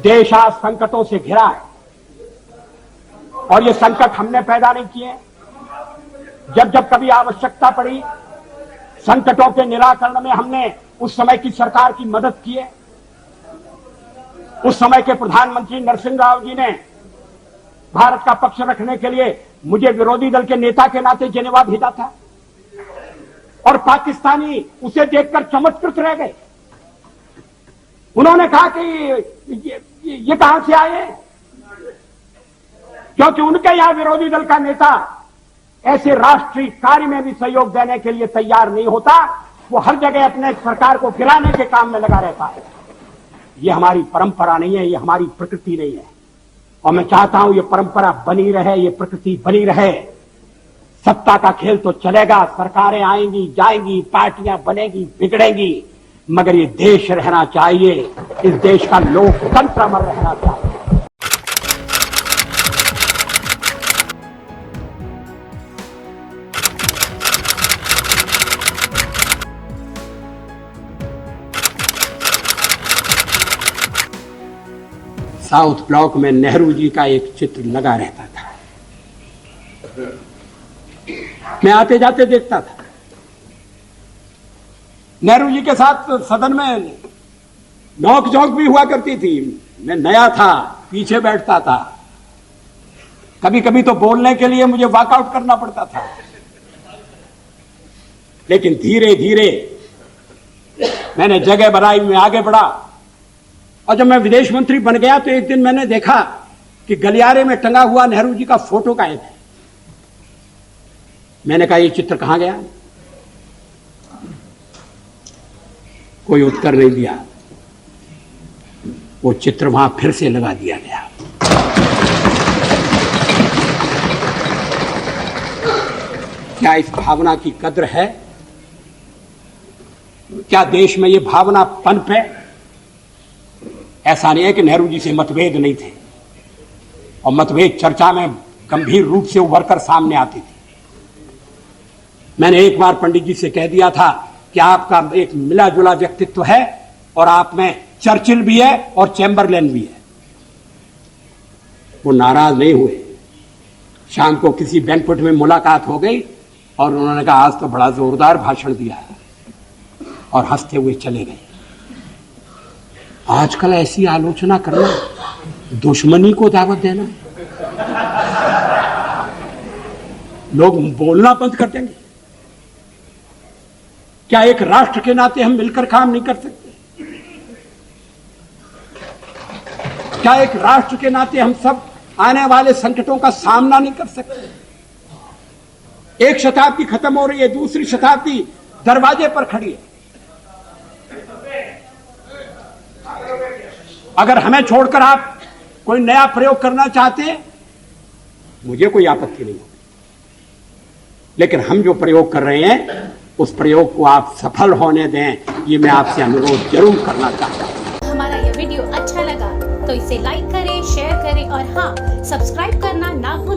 देश आज संकटों से घिरा है और ये संकट हमने पैदा नहीं किए। जब जब कभी आवश्यकता पड़ी संकटों के निराकरण में हमने उस समय की सरकार की मदद की है। उस समय के प्रधानमंत्री नरसिंह राव जी ने भारत का पक्ष रखने के लिए मुझे विरोधी दल के नेता के नाते जेनेवा भेजा था और पाकिस्तानी उसे देखकर चमत्कृत रह गए। उन्होंने कहा कि ये कहां से आए, क्योंकि उनके यहां विरोधी दल का नेता ऐसे राष्ट्रीय कार्य में भी सहयोग देने के लिए तैयार नहीं होता। वो हर जगह अपने सरकार को गिराने के काम में लगा रहता है। ये हमारी परंपरा नहीं है, ये हमारी प्रकृति नहीं है और मैं चाहता हूं ये परंपरा बनी रहे, ये प्रकृति बनी रहे। सत्ता का खेल तो चलेगा, सरकारें आएंगी जाएंगी, पार्टियां बनेगी बिगड़ेंगी, मगर ये देश रहना चाहिए। इस देश का लोकतंत्र अमर रहना चाहिए। साउथ ब्लॉक में नेहरू जी का एक चित्र लगा रहता था। मैं आते जाते देखता था। नेहरू जी के साथ सदन में नोक झोंक भी हुआ करती थी। मैं नया था, पीछे बैठता था। कभी कभी तो बोलने के लिए मुझे वॉकआउट करना पड़ता था। लेकिन धीरे धीरे मैंने जगह बनाई, मैं आगे बढ़ा और जब मैं विदेश मंत्री बन गया तो एक दिन मैंने देखा कि गलियारे में टंगा हुआ नेहरू जी का फोटो गायब है। मैंने कहा ये चित्र कहां गया? कोई उत्तर नहीं दिया। वो चित्र वहां फिर से लगा दिया गया। क्या इस भावना की कद्र है? क्या देश में ये भावना पनप है? ऐसा नहीं है कि नेहरू जी से मतभेद नहीं थे और मतभेद चर्चा में गंभीर रूप से उभर कर सामने आती थी। मैंने एक बार पंडित जी से कह दिया था कि आपका एक मिला जुला व्यक्तित्व है और आप में चर्चिल भी है और चैम्बरलेन भी है। वो नाराज नहीं हुए। शाम को किसी बैंक्वेट में मुलाकात हो गई और उन्होंने कहा आज तो बड़ा जोरदार भाषण दिया है और हंसते हुए चले गए। आजकल ऐसी आलोचना करना दुश्मनी को दावत देना। लोग बोलना बंद कर देंगे। क्या एक राष्ट्र के नाते हम मिलकर काम नहीं कर सकते? क्या एक राष्ट्र के नाते हम सब आने वाले संकटों का सामना नहीं कर सकते? एक शताब्दी खत्म हो रही है, दूसरी शताब्दी दरवाजे पर खड़ी है। अगर हमें छोड़कर आप कोई नया प्रयोग करना चाहते हैं, मुझे कोई आपत्ति नहीं होगी, लेकिन हम जो प्रयोग कर रहे हैं उस प्रयोग को आप सफल होने दें, ये मैं आपसे अनुरोध जरूर करना चाहता हूं। हमारा यह वीडियो अच्छा लगा तो इसे लाइक करें, शेयर करें और हाँ, सब्सक्राइब करना ना भूलें।